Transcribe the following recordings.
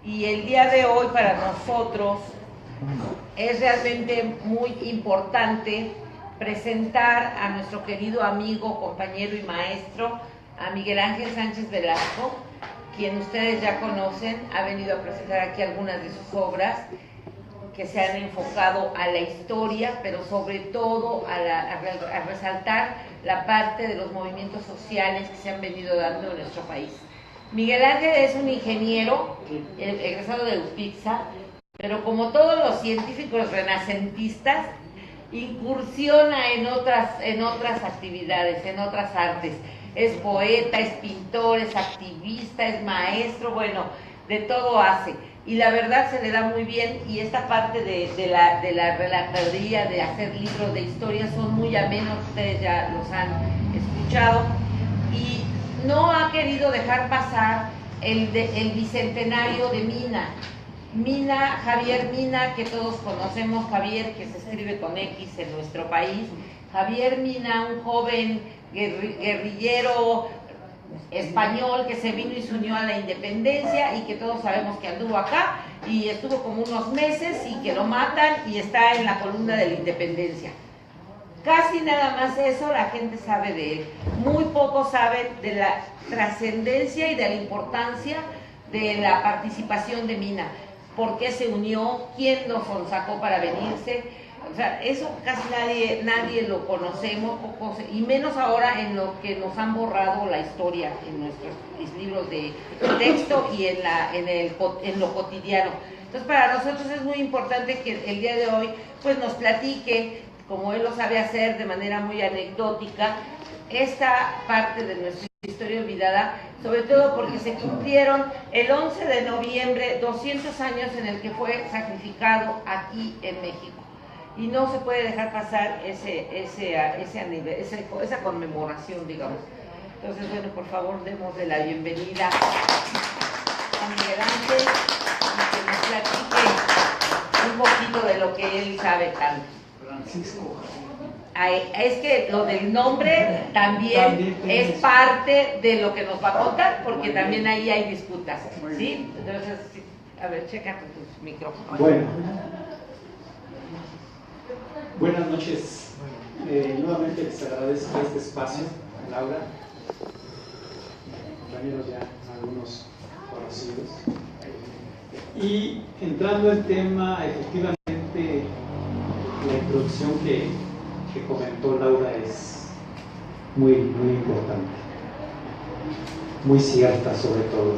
Y el día de hoy para nosotros es realmente muy importante presentar a nuestro querido amigo, compañero y maestro, a Miguel Ángel Sánchez Velasco, quien ustedes ya conocen. Ha venido a presentar aquí algunas de sus obras que se han enfocado a la historia, pero sobre todo a resaltar la parte de los movimientos sociales que se han venido dando en nuestro país. Miguel Ángel es un ingeniero egresado de UPIXA, pero como todos los científicos renacentistas, incursiona en otras actividades, en otras artes. Es poeta, es pintor, es activista, es maestro, bueno, de todo hace. Y la verdad se le da muy bien, y esta parte de la relatoría, de hacer libros de historia, son muy amenos, ustedes ya los han escuchado, y no ha querido dejar pasar el bicentenario de Mina, Javier Mina, que todos conocemos, Javier, que se escribe con X en nuestro país. Javier Mina, un joven guerrillero español que se vino y se unió a la independencia, y que todos sabemos que anduvo acá y estuvo como unos meses y que lo matan y está en la columna de la independencia. Casi nada más eso la gente sabe de él. Muy poco saben de la trascendencia y de la importancia de la participación de Mina. ¿Por qué se unió? ¿Quién lo sacó para venirse? O sea, eso casi nadie lo conocemos, y menos ahora en lo que nos han borrado la historia en nuestros libros de texto y en lo cotidiano. Entonces, para nosotros es muy importante que el día de hoy pues nos platique, como él lo sabe hacer de manera muy anecdótica, esta parte de nuestra historia olvidada, sobre todo porque se cumplieron el 11 de noviembre 200 años en el que fue sacrificado aquí en México. Y no se puede dejar pasar esa conmemoración, digamos. Entonces, bueno, por favor, démosle la bienvenida a Miguel Ángel y que nos platique un poquito de lo que él sabe tanto. Francisco. Es que lo del nombre también es parte de lo que nos va a contar, porque también ahí hay disputas, ¿sí? Entonces, a ver, checa tus micrófonos. Bueno. Buenas noches. Nuevamente les agradezco este espacio, Laura, compañeros ya algunos conocidos. Y entrando en tema, efectivamente, la introducción que comentó Laura es muy importante, muy cierta sobre todo.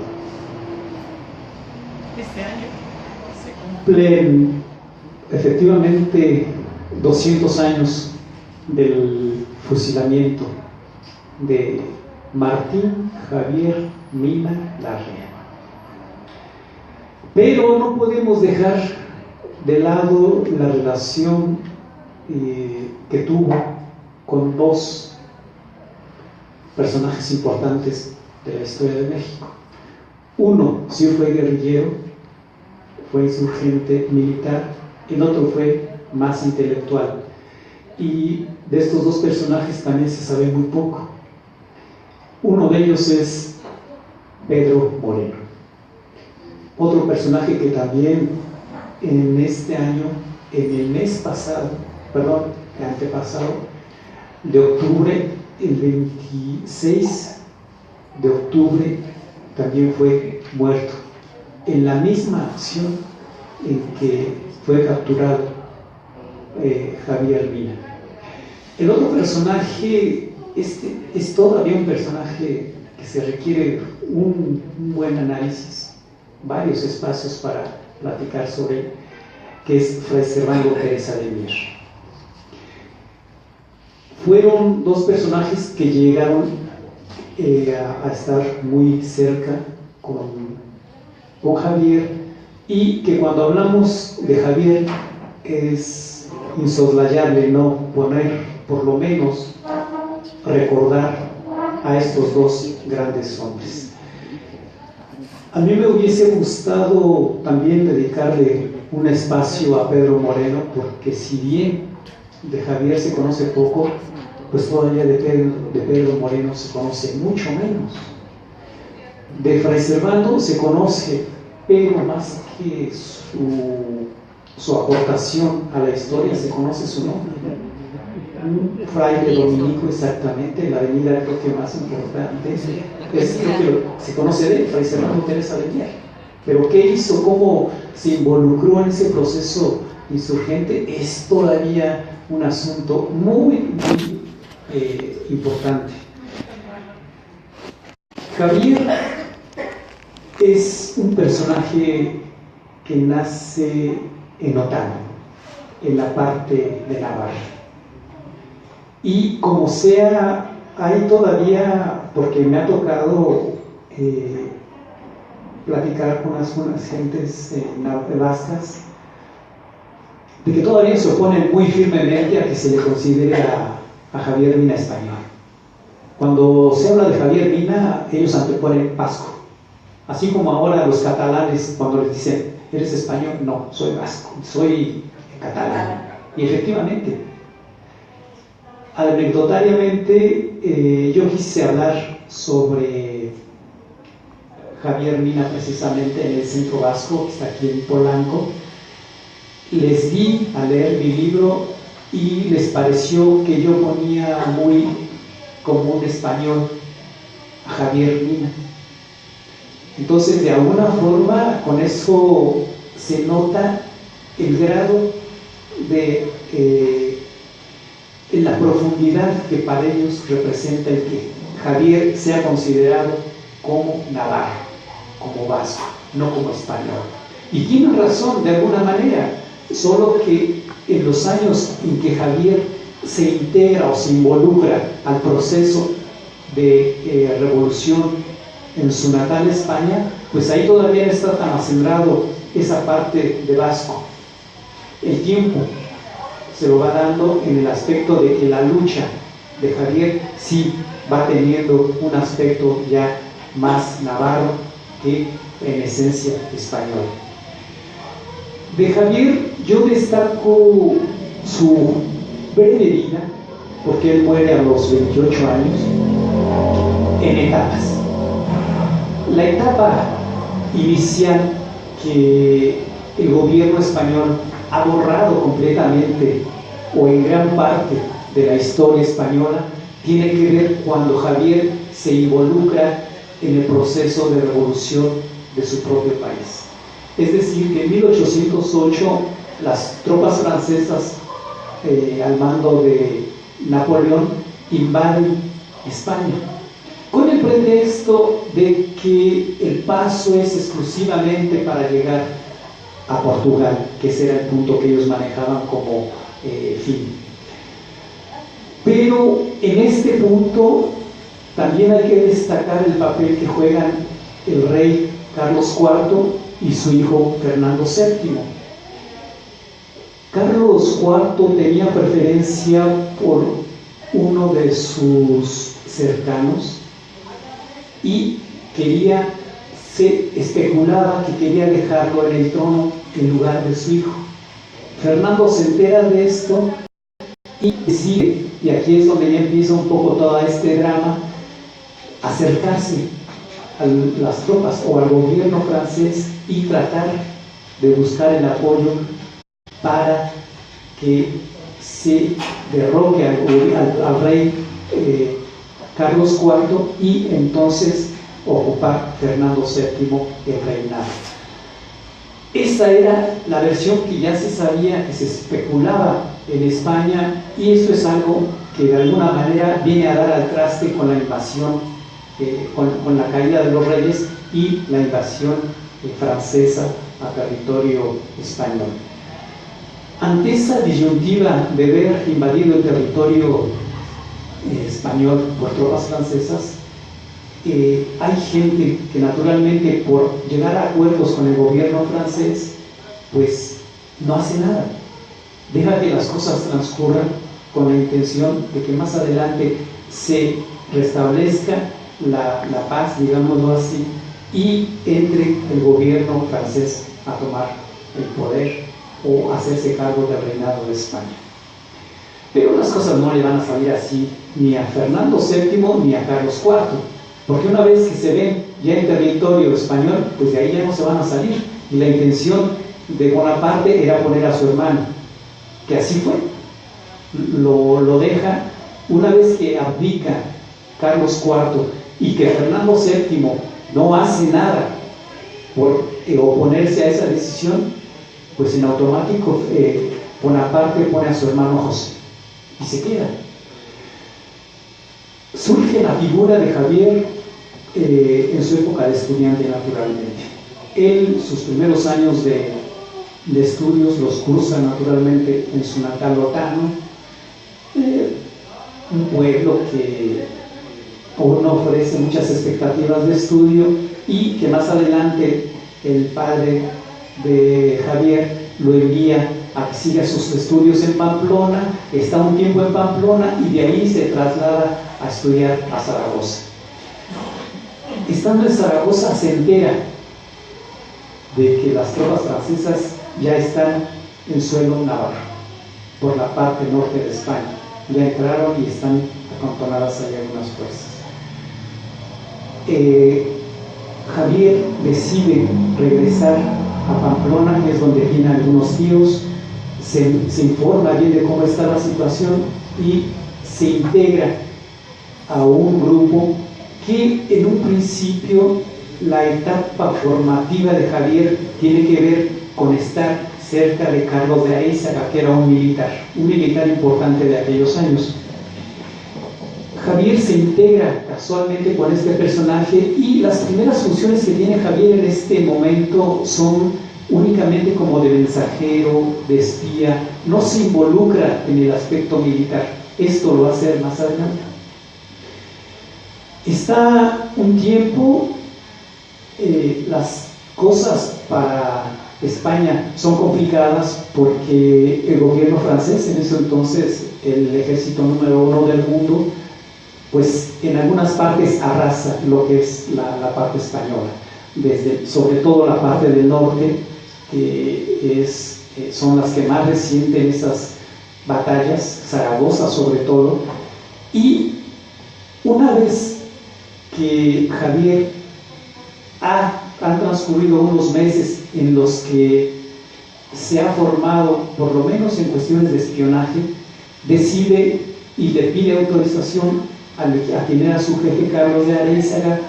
Este año se cumplen efectivamente 200 años del fusilamiento de Martín Javier Mina Larrea. Pero no podemos dejar de lado la relación que tuvo con dos personajes importantes de la historia de México. Uno sí fue guerrillero, fue insurgente militar, el otro fue más intelectual, y de estos dos personajes también se sabe muy poco. Uno de ellos es Pedro Moreno, otro personaje que también en este año, en el mes pasado, antepasado, de octubre, el 26 de octubre, también fue muerto en la misma acción en que fue capturado Javier Mina. El otro personaje es todavía un personaje que se requiere un buen análisis, varios espacios para platicar sobre él, que es Fray Servando Teresa de Mier. Fueron dos personajes que llegaron a estar muy cerca con Javier, y que cuando hablamos de Javier es insoslayable no poner, por lo menos, recordar a estos dos grandes hombres. A mí me hubiese gustado también dedicarle un espacio a Pedro Moreno, porque si bien de Javier se conoce poco, pues todavía de Pedro Moreno se conoce mucho menos. De Fray Servando se conoce pero más que su aportación a la historia se conoce su nombre. Un fraile dominico, exactamente, en la avenida creo que más importante creo que se conoce de él, Fray Servando Teresa de Mier. Pero ¿qué hizo? ¿Cómo se involucró en ese proceso insurgente? Es todavía un asunto muy importante. Javier es un personaje que nace en Otán, en la parte de Navarra. Y como sea, hay todavía, porque me ha tocado platicar con algunas gentes vascas, de que todavía se oponen muy firmemente a que se le considere a Javier Mina español. Cuando se habla de Javier Mina, ellos anteponen vasco. Así como ahora los catalanes, cuando les dicen, ¿eres español? No, soy vasco, soy catalán. Y efectivamente, anecdotariamente, yo quise hablar sobre Javier Mina precisamente en el Centro Vasco, que está aquí en Polanco. Les di a leer mi libro y les pareció que yo ponía muy como un español a Javier Mina. Entonces, de alguna forma, con eso se nota el grado de la profundidad que para ellos representa el que Javier sea considerado como navarro, como vasco, no como español. Y tienen razón de alguna manera, solo que en los años en que Javier se integra o se involucra al proceso de revolución en su natal España, pues ahí todavía no está tan acendrado esa parte de vasco. El tiempo se lo va dando en el aspecto de que la lucha de Javier sí va teniendo un aspecto ya más navarro que en esencia español. De Javier yo destaco su breve vida, porque él muere a los 28 años, en etapas. La etapa inicial, que el gobierno español ha borrado completamente o en gran parte de la historia española, tiene que ver cuando Javier se involucra en el proceso de revolución de su propio país. Es decir, que en 1808 las tropas francesas al mando de Napoleón invaden España, con el pretexto de que el paso es exclusivamente para llegar a Portugal, que ese era el punto que ellos manejaban como fin. Pero en este punto también hay que destacar el papel que juegan el rey Carlos IV y su hijo Fernando VII. Carlos IV tenía preferencia por uno de sus cercanos y se especulaba que quería dejarlo en el trono en lugar de su hijo. Fernando se entera de esto y decide, y aquí es donde ya empieza un poco todo este drama, acercarse a las tropas o al gobierno francés y tratar de buscar el apoyo para que se derroque al rey Carlos IV y entonces ocupar Fernando VII el reinado. Esa era la versión que ya se sabía, que se especulaba en España, y esto es algo que de alguna manera viene a dar al traste con la invasión, con la caída de los reyes y la invasión francesa a territorio español. Ante esa disyuntiva de ver invadido el territorio español por tropas francesas, hay gente que naturalmente por llegar a acuerdos con el gobierno francés pues no hace nada, deja que las cosas transcurran con la intención de que más adelante se restablezca la paz, digámoslo así, y entre el gobierno francés a tomar el poder o hacerse cargo del reinado de España. Pero las cosas no le van a salir así ni a Fernando VII ni a Carlos IV. porque una vez que se ven ya en territorio español, pues de ahí ya no se van a salir, y la intención de Bonaparte era poner a su hermano, que así fue, lo deja. Una vez que abdica Carlos IV y que Fernando VII no hace nada por oponerse a esa decisión, pues en automático Bonaparte pone a su hermano José y se queda. Surge la figura de Javier en su época de estudiante, naturalmente. Él, sus primeros años de estudios los cursa naturalmente en su natal Lotano, un pueblo que aún no ofrece muchas expectativas de estudio, y que más adelante el padre de Javier lo envía a que siga sus estudios en Pamplona. Está un tiempo en Pamplona y de ahí se traslada a estudiar a Zaragoza. Estando en Zaragoza se entera de que las tropas francesas ya están en suelo navarro, por la parte norte de España. Ya entraron y están acantonadas allá algunas fuerzas. Javier decide regresar a Pamplona, que es donde tiene algunos tíos, se informa bien de cómo está la situación y se integra a un grupo que en un principio la etapa formativa de Javier tiene que ver con estar cerca de Carlos de Aízaga, que era un militar importante de aquellos años. Javier se integra casualmente con este personaje, y las primeras funciones que tiene Javier en este momento son únicamente como de mensajero, de espía. No se involucra en el aspecto militar. Esto lo va a hacer más adelante. Está un tiempo, las cosas para España son complicadas porque el gobierno francés, en ese entonces el ejército número 1 del mundo, pues en algunas partes arrasa lo que es la parte española, sobre todo la parte del norte, que son las que más resienten esas batallas, Zaragoza sobre todo. Y una vez que Javier han transcurrido unos meses en los que se ha formado, por lo menos en cuestiones de espionaje, decide y le pide autorización a quien era su jefe, Carlos de Arézaga,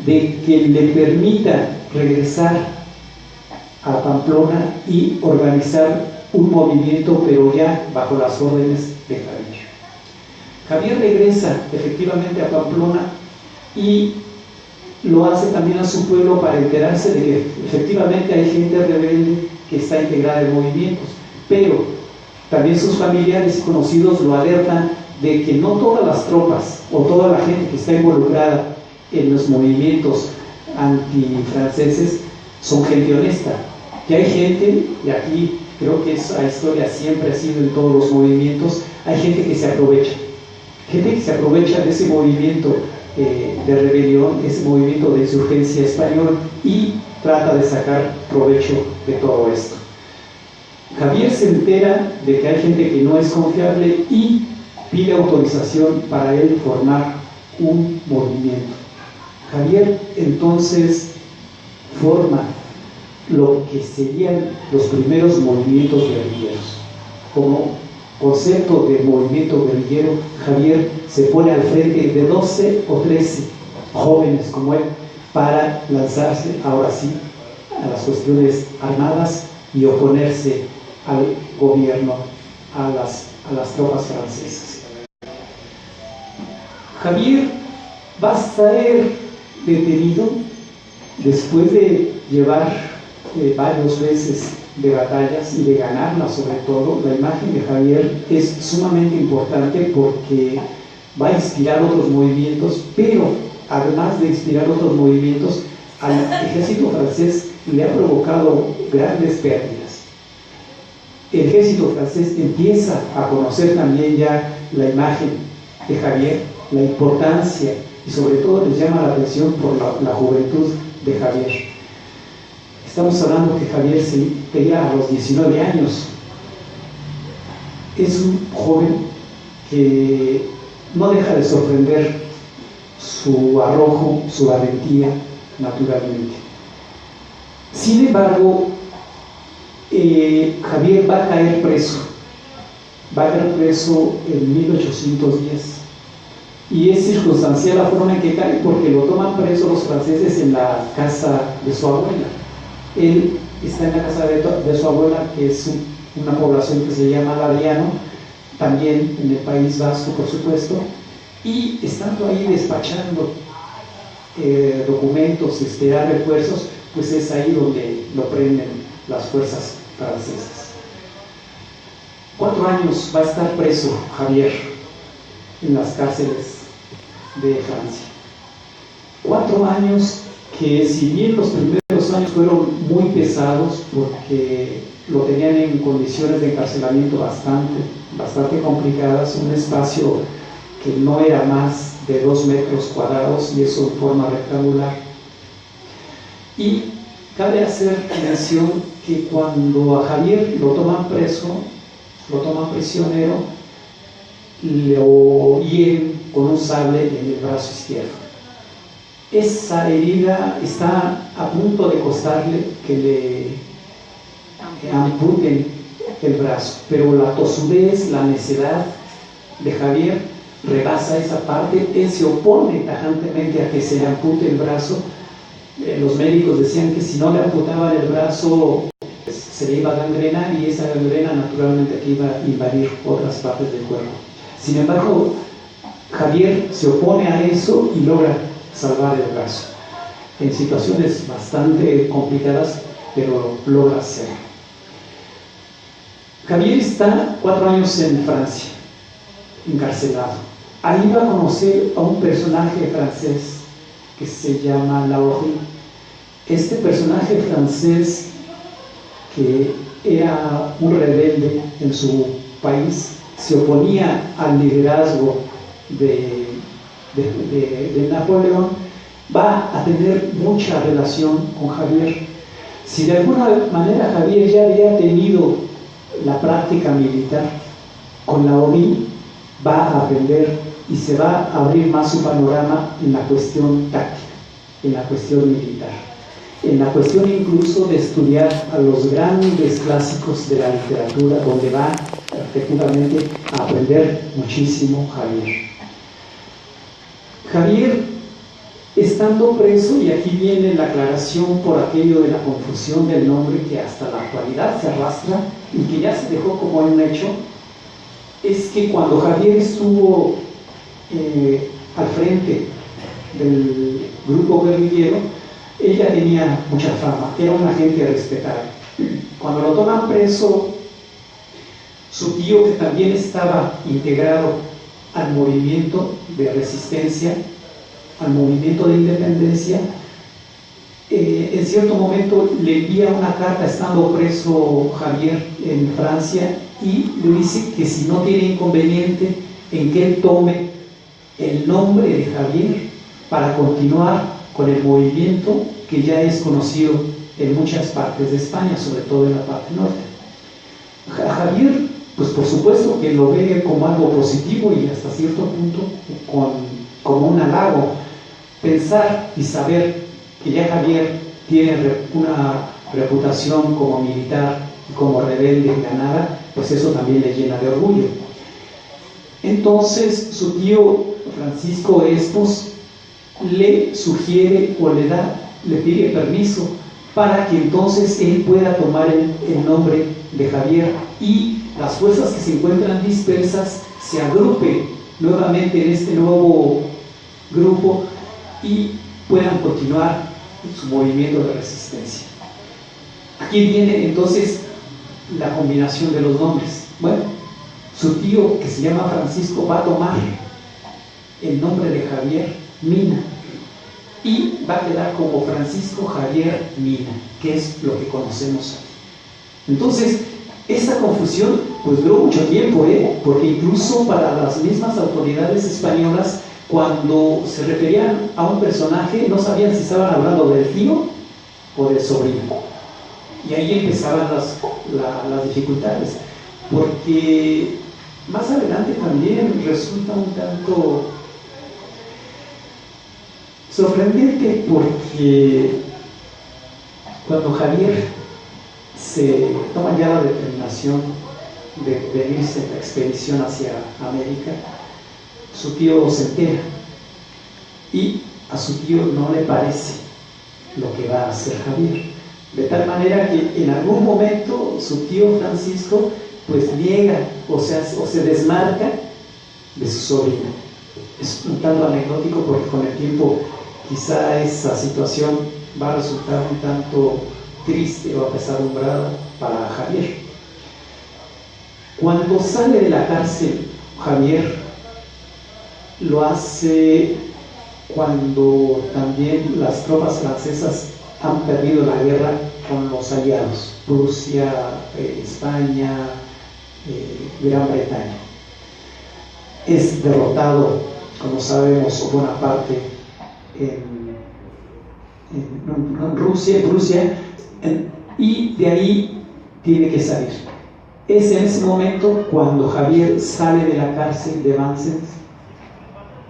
de que le permita regresar a Pamplona y organizar un movimiento, pero ya bajo las órdenes de Javier. Javier regresa efectivamente a Pamplona y lo hace también a su pueblo para enterarse de que efectivamente hay gente rebelde que está integrada en movimientos, pero también sus familiares y conocidos lo alertan de que no todas las tropas o toda la gente que está involucrada en los movimientos antifranceses son gente honesta, que hay gente, y aquí creo que esa historia siempre ha sido en todos los movimientos, hay gente que se aprovecha de ese movimiento de rebelión, ese movimiento de insurgencia español, y trata de sacar provecho de todo esto. Javier se entera de que hay gente que no es confiable y pide autorización para él formar un movimiento. Javier entonces forma lo que serían los primeros movimientos guerrilleros. Como concepto de movimiento guerrillero, Javier se pone al frente de 12 o 13 jóvenes como él para lanzarse ahora sí a las cuestiones armadas y oponerse al gobierno, a las tropas francesas. Javier va a ser detenido después de llevar varios meses de batallas y de ganarlas. Sobre todo, la imagen de Javier es sumamente importante porque va a inspirar otros movimientos, pero además de inspirar otros movimientos, al ejército francés le ha provocado grandes pérdidas. El ejército francés empieza a conocer también ya la imagen de Javier, la importancia, y sobre todo les llama la atención por la juventud de Javier. Estamos hablando que Javier se integra a los 19 años. Es un joven que no deja de sorprender su arrojo, su valentía, naturalmente. Sin embargo, Javier va a caer preso en 1810, y es circunstancial la forma en que cae, porque lo toman preso los franceses en la casa de su abuela. Él está en la casa de su abuela, que es una población que se llama Labriano, también en el País Vasco, por supuesto, y estando ahí despachando documentos, esperar refuerzos, pues es ahí donde lo prenden las fuerzas francesas. 4 años va a estar preso Javier en las cárceles de Francia. 4 años que, si bien los primeros años fueron muy pesados porque lo tenían en condiciones de encarcelamiento bastante complicadas, un espacio que no era más de 2 metros cuadrados, y eso en forma rectangular. Y cabe hacer mención que cuando a Javier lo toman prisionero, lo hieren con un sable en el brazo izquierdo. Esa herida está a punto de costarle que le amputen el brazo, pero la tosudez, la necedad de Javier rebasa esa parte. Él se opone tajantemente a que se le ampute el brazo. Los médicos decían que si no le amputaban el brazo, pues, se le iba a gangrenar, y esa gangrena naturalmente que iba a invadir otras partes del cuerpo. Sin embargo, Javier se opone a eso y logra salvar el brazo, en situaciones bastante complicadas, pero logra hacerlo. Javier está 4 años en Francia, encarcelado. Ahí va a conocer a un personaje francés que se llama Lahorie. Este personaje francés, que era un rebelde en su país, se oponía al liderazgo de Napoleón, va a tener mucha relación con Javier. Si de alguna manera Javier ya había tenido la práctica militar, con Lahorie va a aprender y se va a abrir más su panorama en la cuestión táctica, en la cuestión militar, en la cuestión incluso de estudiar a los grandes clásicos de la literatura, donde va efectivamente a aprender muchísimo Javier. Javier, estando preso, y aquí viene la aclaración por aquello de la confusión del nombre que hasta la actualidad se arrastra y que ya se dejó como un hecho, es que cuando Javier estuvo al frente del grupo guerrillero, ella tenía mucha fama, era una gente respetada. Cuando lo toman preso, su tío, que también estaba integrado al movimiento de resistencia, al movimiento de independencia, en cierto momento le envía una carta estando preso Javier en Francia, y le dice que si no tiene inconveniente en que él tome el nombre de Javier para continuar con el movimiento que ya es conocido en muchas partes de España, sobre todo en la parte norte. Javier, pues por supuesto que lo ve como algo positivo y hasta cierto punto como un halago. Pensar y saber que ya Javier tiene una reputación como militar y como rebelde ganada, pues eso también le llena de orgullo. Entonces su tío Francisco Espos le sugiere o le pide permiso para que entonces él pueda tomar el nombre de Javier, y las fuerzas que se encuentran dispersas se agrupen nuevamente en este nuevo grupo y puedan continuar su movimiento de resistencia. Aquí viene entonces la combinación de los nombres. Bueno, su tío, que se llama Francisco, va a tomar el nombre de Javier Mina y va a quedar como Francisco Javier Mina, que es lo que conocemos aquí. Entonces, esta confusión pues duró mucho tiempo, porque incluso para las mismas autoridades españolas, cuando se referían a un personaje, no sabían si estaban hablando del tío o del sobrino. Y ahí empezaban las dificultades, porque más adelante también resulta un tanto Sorprendente porque cuando Javier se toma ya la determinación de venirse en la expedición hacia América, su tío se entera y a su tío no le parece lo que va a hacer Javier, de tal manera que en algún momento su tío Francisco pues niega o se desmarca de su sobrino. Es un tanto anecdótico porque con el tiempo quizá esa situación va a resultar un tanto triste o apesadumbrada para Javier. Cuando sale de la cárcel, Javier lo hace cuando también las tropas francesas han perdido la guerra con los aliados, Prusia, España, Gran Bretaña. Es derrotado, como sabemos, Bonaparte en Prusia, y de ahí tiene que salir. Es en ese momento cuando Javier sale de la cárcel de Vincennes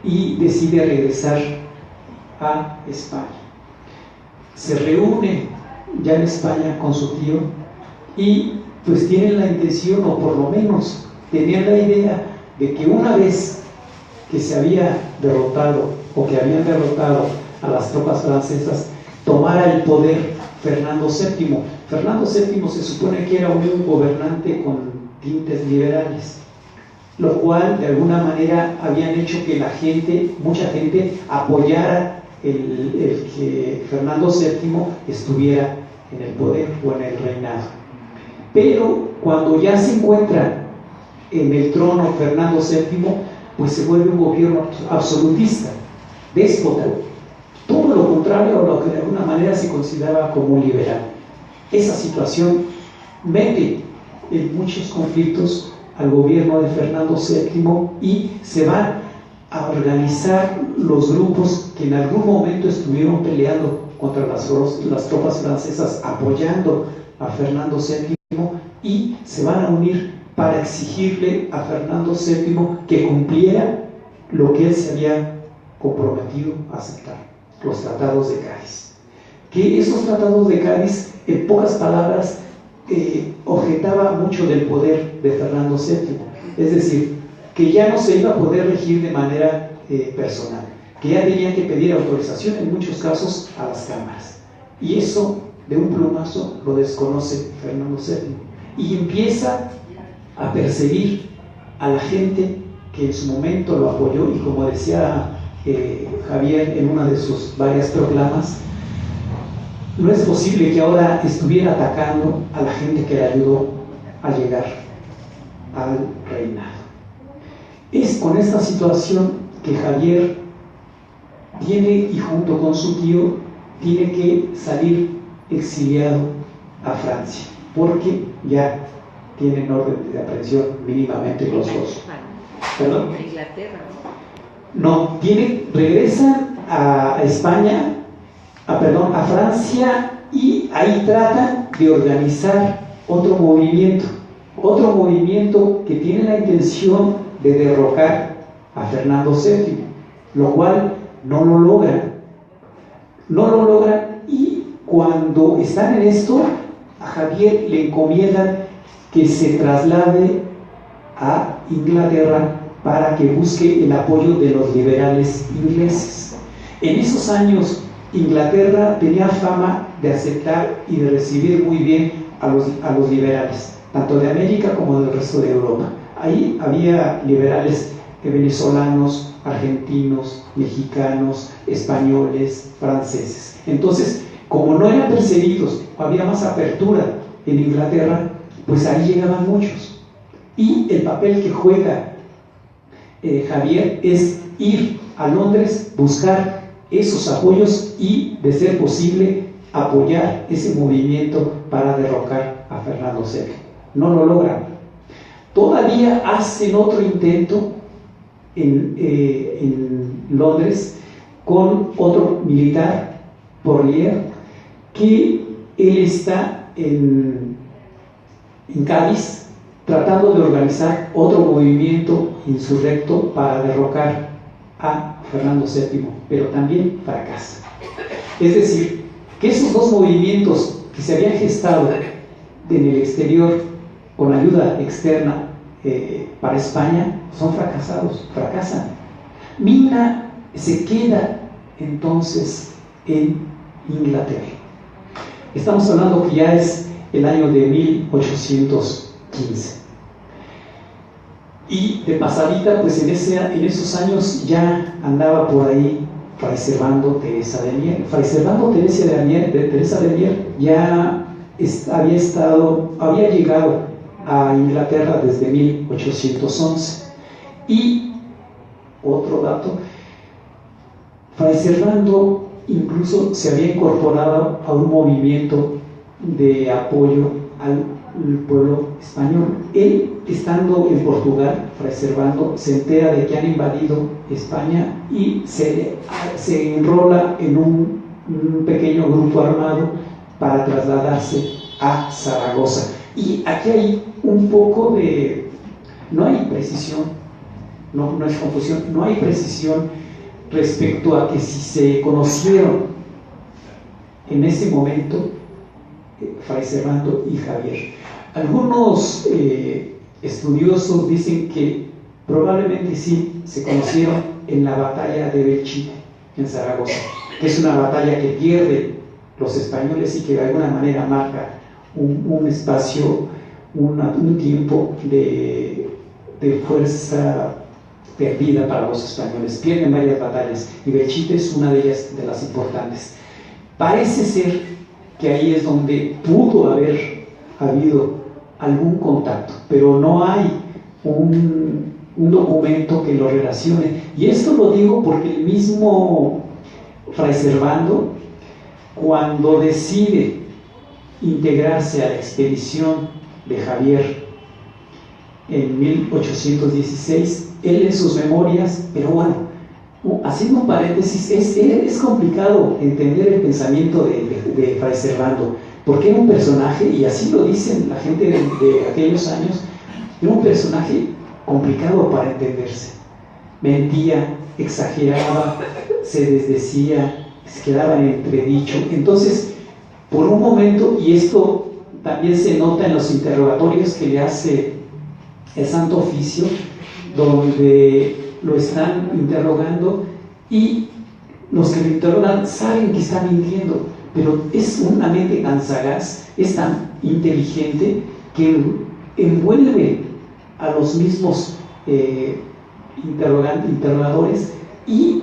y decide regresar a España. Se reúne ya en España con su tío y pues tienen la intención, o por lo menos tenían la idea, de que una vez que se había derrotado o que habían derrotado a las tropas francesas, tomara el poder Fernando VII. Fernando VII se supone que era un gobernante con tintes liberales, lo cual de alguna manera habían hecho que mucha gente apoyara el que Fernando VII estuviera en el poder o en el reinado. Pero cuando ya se encuentra en el trono Fernando VII, pues se vuelve un gobierno absolutista, déspota, todo lo contrario a lo que de alguna manera se consideraba como liberal. Esa situación mete en muchos conflictos al gobierno de Fernando VII y se van a organizar los grupos que en algún momento estuvieron peleando contra las tropas francesas, apoyando a Fernando VII, y se van a unir para exigirle a Fernando VII que cumpliera lo que él se había comprometido a aceptar, los tratados de Cádiz. Que esos tratados de Cádiz, en pocas palabras, objetaba mucho del poder de Fernando VII, es decir, que ya no se iba a poder regir de manera personal, que ya tenía que pedir autorización en muchos casos a las cámaras, y eso de un plumazo lo desconoce Fernando VII y empieza a perseguir a la gente que en su momento lo apoyó, y como decía Javier en una de sus varias proclamas, no es posible que ahora estuviera atacando a la gente que le ayudó a llegar al reinado. Es con esta situación que Javier tiene, y junto con su tío, tiene que salir exiliado a Francia, porque ya tienen orden de aprehensión mínimamente los dos. ¿Perdón? Inglaterra, ¿no? Regresan a España, a Francia, y ahí tratan de organizar otro movimiento que tiene la intención de derrocar a Fernando VII, lo cual no lo logran, y cuando están en esto, a Javier le encomiendan que se traslade a Inglaterra para que busque el apoyo de los liberales ingleses. En esos años, Inglaterra tenía fama de aceptar y de recibir muy bien a los liberales, tanto de América como del resto de Europa. Ahí había liberales venezolanos, argentinos, mexicanos, españoles, franceses. Entonces, como no eran perseguidos, había más apertura en Inglaterra, pues ahí llegaban muchos. Y el papel que juega Javier es ir a Londres, buscar esos apoyos y, de ser posible, apoyar ese movimiento para derrocar a Fernando VII. No lo logran. Todavía hacen otro intento en Londres con otro militar, Porlier, que él está en Cádiz tratando de organizar otro movimiento insurrecto para derrocar a Fernando VII, pero también fracasa. Es decir, que esos dos movimientos que se habían gestado en el exterior con ayuda externa para España son fracasados, fracasan. Mina se queda entonces en Inglaterra. Estamos hablando que ya es el año de 1815. Y de pasadita, pues en esos años ya andaba por ahí Fray Servando Teresa de Mier. Fray Servando Teresa de Mier ya había llegado a Inglaterra desde 1811. Y otro dato, Fray Servando incluso se había incorporado a un movimiento de apoyo al pueblo español. Él, estando en Portugal, Fray Servando se entera de que han invadido España y se enrola en un pequeño grupo armado para trasladarse a Zaragoza. Y aquí hay un poco de... no hay precisión, no es confusión, no hay precisión respecto a que si se conocieron en ese momento Fray Servando y Javier. Algunos estudiosos dicen que probablemente sí se conocieron en la batalla de Belchite, en Zaragoza, que es una batalla que pierden los españoles y que de alguna manera marca un espacio, un tiempo de fuerza perdida para los españoles. Pierden varias batallas y Belchite es una de ellas, de las importantes. Parece ser que ahí es donde pudo haber habido algún contacto, pero no hay un documento que lo relacione. Y esto lo digo porque el mismo Fray Servando, cuando decide integrarse a la expedición de Javier en 1816, él en sus memorias, pero bueno, haciendo un paréntesis, es complicado entender el pensamiento de Fray Servando, porque era un personaje, y así lo dicen la gente de aquellos años, era un personaje complicado para entenderse. Mentía, exageraba, se desdecía, se quedaba en entredicho. Entonces, por un momento, y esto también se nota en los interrogatorios que le hace el Santo Oficio, donde lo están interrogando y los que lo interrogan saben que está mintiendo, pero es una mente tan sagaz, es tan inteligente que envuelve a los mismos interrogadores y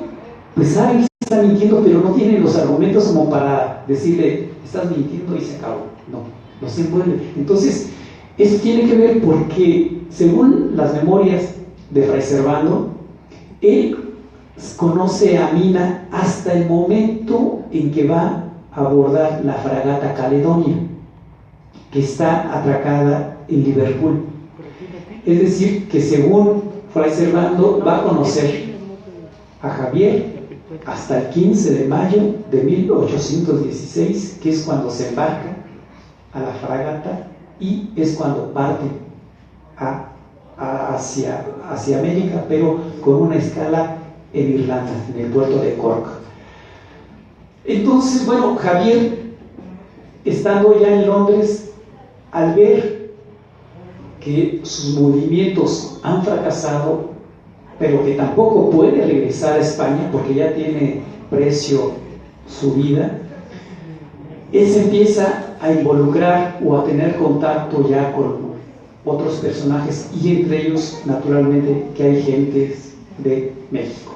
pues saben que está mintiendo, pero no tienen los argumentos como para decirle estás mintiendo y se acabó. No, los envuelve. Entonces eso tiene que ver porque según las memorias de Fray Servando, él conoce a Mina hasta el momento en que va a abordar la fragata Caledonia, que está atracada en Liverpool. Es decir, que según Fray Servando va a conocer a Javier hasta el 15 de mayo de 1816, que es cuando se embarca a la fragata y es cuando parte hacia América, pero con una escala en Irlanda, en el puerto de Cork. Entonces, bueno, Javier, estando ya en Londres, al ver que sus movimientos han fracasado, pero que tampoco puede regresar a España porque ya tiene precio su vida, él se empieza a involucrar o a tener contacto ya con otros personajes, y entre ellos, naturalmente, que hay gentes de México,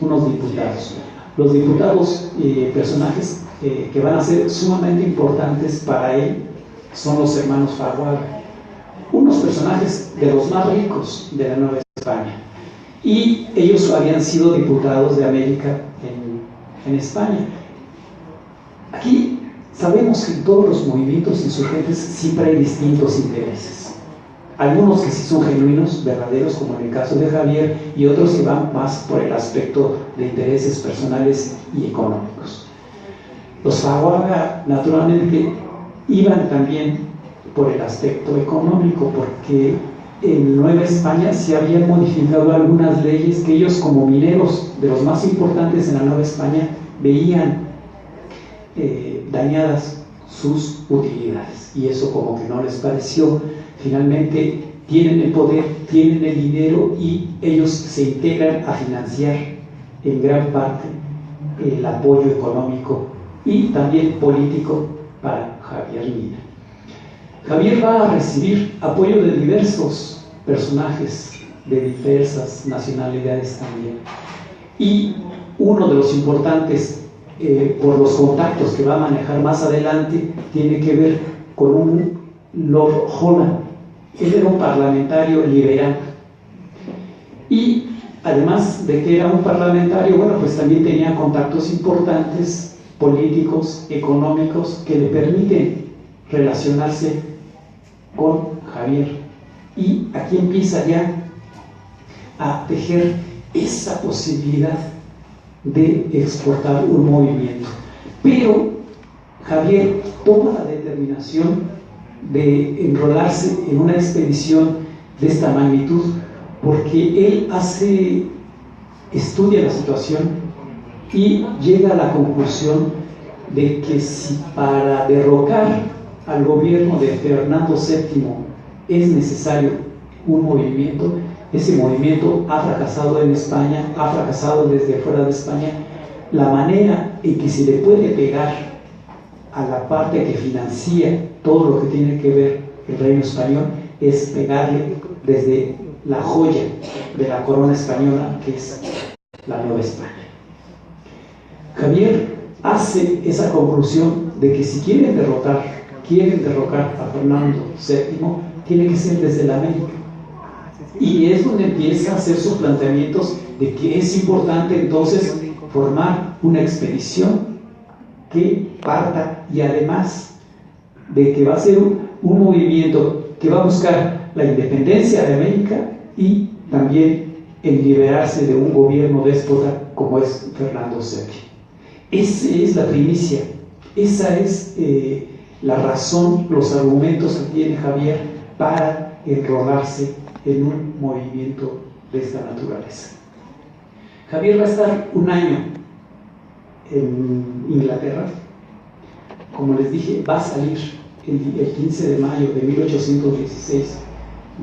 unos diputados. Los diputados, personajes que van a ser sumamente importantes para él, son los hermanos Faguaga, unos personajes de los más ricos de la Nueva España, y ellos habían sido diputados de América en España. Aquí sabemos que en todos los movimientos insurgentes siempre hay distintos intereses. Algunos que sí son genuinos, verdaderos, como en el caso de Javier, y otros que van más por el aspecto de intereses personales y económicos. Los Faguaga, naturalmente, iban también por el aspecto económico, porque en Nueva España se habían modificado algunas leyes que ellos, como mineros de los más importantes en la Nueva España, veían dañadas sus utilidades, y eso como que no les pareció. Finalmente tienen el poder, tienen el dinero, y ellos se integran a financiar en gran parte el apoyo económico y también político para Javier Mina. Javier va a recibir apoyo de diversos personajes de diversas nacionalidades también, y uno de los importantes, por los contactos que va a manejar más adelante, tiene que ver con un Lord Holland. Él era un parlamentario liberal, y además de que era un parlamentario, bueno, pues también tenía contactos importantes, políticos, económicos, que le permiten relacionarse con Javier. Y aquí empieza ya a tejer esa posibilidad de exportar un movimiento. Pero Javier toma la determinación de enrolarse en una expedición de esta magnitud, porque él estudia la situación y llega a la conclusión de que si para derrocar al gobierno de Fernando VII es necesario un movimiento, ese movimiento ha fracasado en España, ha fracasado desde fuera de España. La manera en que se le puede pegar a la parte que financia todo lo que tiene que ver el reino español es pegarle desde la joya de la corona española, que es la Nueva España. Javier hace esa conclusión de que si quieren derrocar a Fernando VII, tiene que ser desde la América. Y es donde empieza a hacer sus planteamientos de que es importante entonces formar una expedición que parta, y además de que va a ser un movimiento que va a buscar la independencia de América y también el liberarse de un gobierno déspota como es Fernando VII. Esa es la primicia, esa es la razón, los argumentos que tiene Javier para enrolarse en un movimiento de esta naturaleza. Javier va a estar un año en Inglaterra. Como les dije, va a salir el 15 de mayo de 1816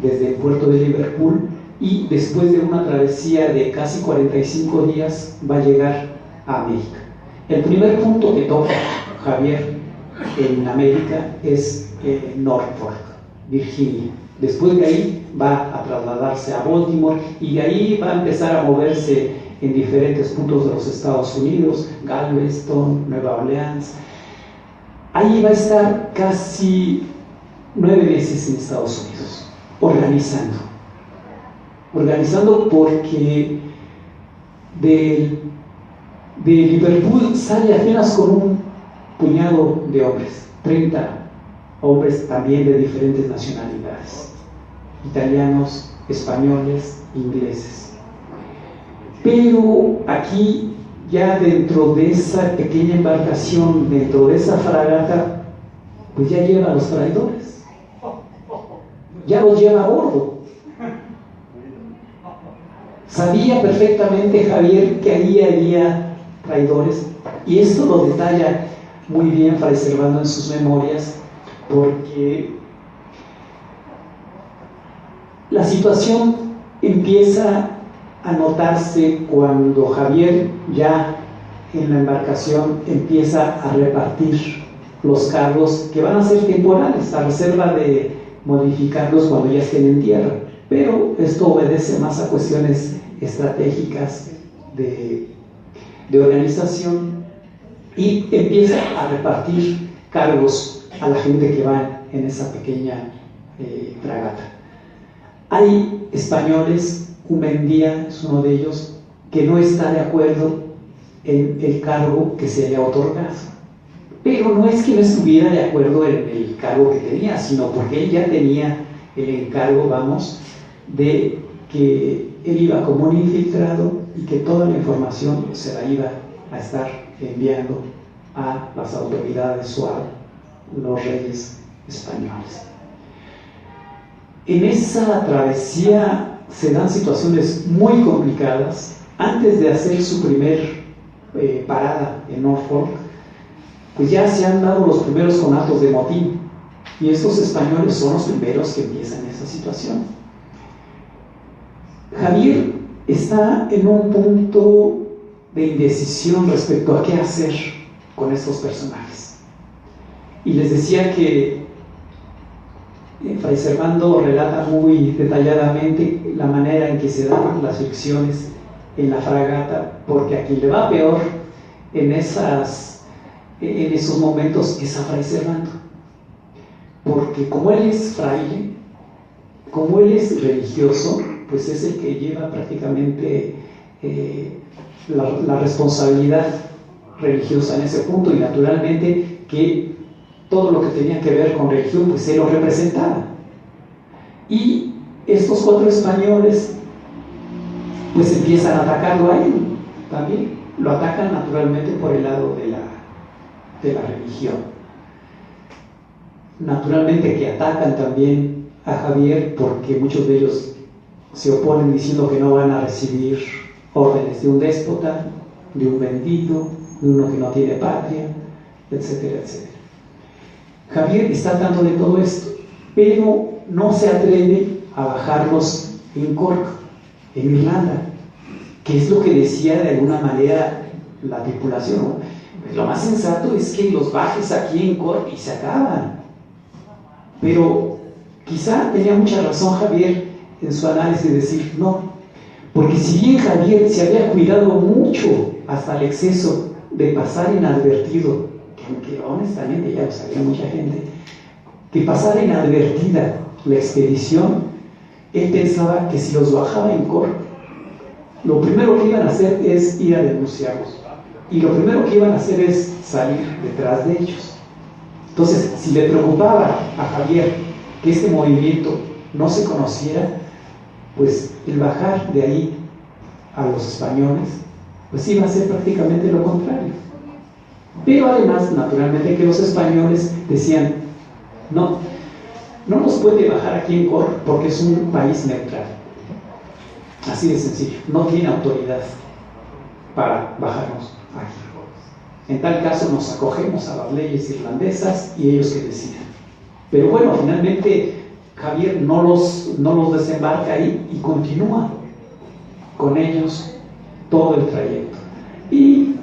desde el puerto de Liverpool, y después de una travesía de casi 45 días va a llegar a América. El primer punto que toca Javier en América es Norfolk, Virginia. Después de ahí va a trasladarse a Baltimore, y de ahí va a empezar a moverse en diferentes puntos de los Estados Unidos, Galveston, Nueva Orleans. Ahí va a estar casi 9 meses en Estados Unidos, organizando porque de Liverpool sale apenas con un puñado de hombres, 30 hombres también de diferentes nacionalidades, italianos, españoles, ingleses. Pero aquí, ya dentro de esa pequeña embarcación, dentro de esa fragata, pues ya lleva a los traidores, ya los lleva a bordo. Sabía perfectamente Javier que ahí había traidores, y esto lo detalla muy bien Fray Servando en sus memorias, porque la situación empieza a notarse cuando Javier, ya en la embarcación, empieza a repartir los cargos que van a ser temporales, a reserva de modificarlos cuando ya estén en tierra. Pero esto obedece más a cuestiones estratégicas de organización, y empieza a repartir cargos a la gente que va en esa pequeña fragata. Hay españoles, Humendía es uno de ellos, que no está de acuerdo en el cargo que se le ha otorgado. Pero no es que no estuviera de acuerdo en el cargo que tenía, sino porque él ya tenía el encargo, de que él iba como un infiltrado y que toda la información se la iba a estar enviando a las autoridades o a los reyes españoles. En esa travesía se dan situaciones muy complicadas, antes de hacer su primer parada en Norfolk, pues ya se han dado los primeros conatos de motín, y estos españoles son los primeros que empiezan esa situación. Javier está en un punto de indecisión respecto a qué hacer con estos personajes. Y les decía que Fray Servando relata muy detalladamente la manera en que se dan las fricciones en la fragata, porque a quien le va peor en esos momentos es a Fray Servando, porque como él es fraile, como él es religioso, pues es el que lleva prácticamente la responsabilidad religiosa en ese punto, y naturalmente que todo lo que tenía que ver con religión, pues él lo representaba. Y estos 4 españoles pues empiezan a atacarlo a él también. Lo atacan naturalmente por el lado de la religión. Naturalmente que atacan también a Javier, porque muchos de ellos se oponen diciendo que no van a recibir órdenes de un déspota, de un vendido, de uno que no tiene patria, etcétera, etcétera. Javier está al tanto de todo esto, pero no se atreve a bajarlos en Cork, en Irlanda, que es lo que decía de alguna manera la tripulación, ¿no? Pues lo más sensato es que los bajes aquí en Cork y se acaban. Pero quizá tenía mucha razón Javier en su análisis de decir no, porque si bien Javier se había cuidado mucho hasta el exceso de pasar inadvertido, que honestamente ya lo sabía mucha gente, que pasara inadvertida la expedición, él pensaba que si los bajaba en Cork, lo primero que iban a hacer es ir a denunciarlos, y lo primero que iban a hacer es salir detrás de ellos. Entonces, si le preocupaba a Javier que este movimiento no se conociera, pues el bajar de ahí a los españoles, pues iba a ser prácticamente lo contrario. Pero además, naturalmente, que los españoles decían, no nos puede bajar aquí en Cork porque es un país neutral. Así de sencillo, no tiene autoridad para bajarnos aquí. En tal caso nos acogemos a las leyes irlandesas y ellos que decidan. Pero bueno, finalmente Javier no los desembarca ahí y continúa con ellos todo el trayecto. Y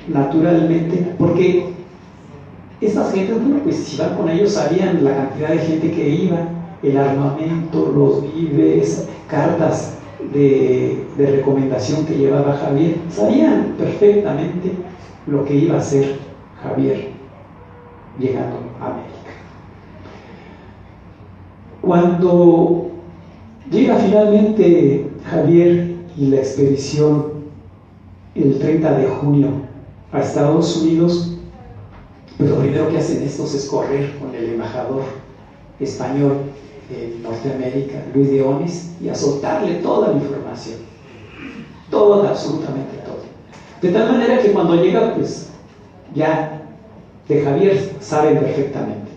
naturalmente, porque estas gentes, bueno, pues si van con ellos sabían la cantidad de gente que iba, el armamento, los víveres, cartas de recomendación que llevaba Javier, sabían perfectamente lo que iba a hacer Javier llegando a América. Cuando llega finalmente Javier y la expedición el 30 de junio a Estados Unidos, pues lo primero que hacen estos es correr con el embajador español en Norteamérica, Luis de Onis, y a soltarle toda la información, toda, absolutamente todo. De tal manera que cuando llega, pues ya de Javier saben perfectamente.